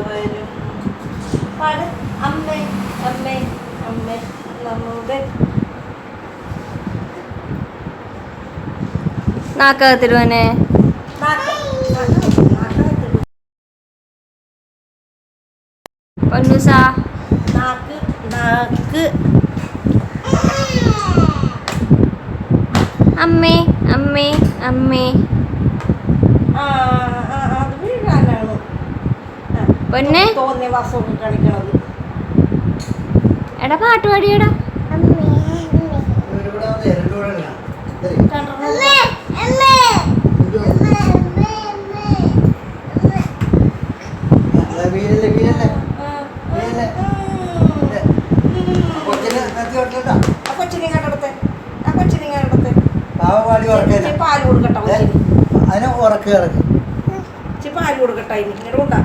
വരും. പാട്. അമ്മേ അമ്മേ അമ്മേ നമ്മുടെ നാക്കകത്തിരുവനെ പൊന്നൂസ നാക്ക് നാക്ക് അമ്മേ അമ്മേ അമ്മേ അത് വീഴാനാണ് പൊന്നെ തോന്നിയ വാസം കളിക്കണത്. എടാ പാട്ട് പാടിയടാ. പാല് കൊടുക്കട്ടെ അതിനെ ഉറക്കുക പാല് കൊടുക്കട്ടെ ഇങ്ങനെ കൊണ്ടാ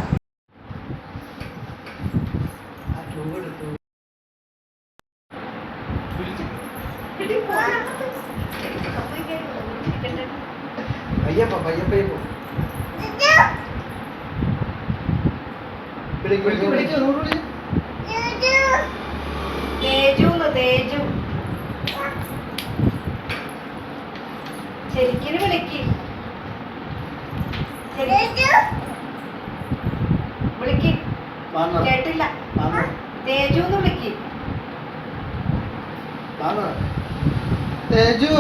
പയ്യപ്പ പയ്യപ്പയ്യപ്പോ തേജു ശരിക്കും വിളിക്ക് വിളിക്ക് കേട്ടില്ല. തേജുന്ന് വിളിക്ക്. തേജു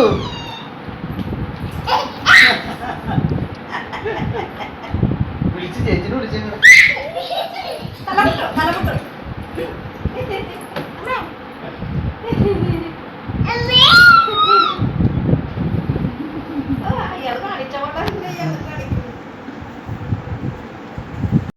വിളിച്ച് ചേച്ചിനെ വിളിച്ചു തലമുട്ടോ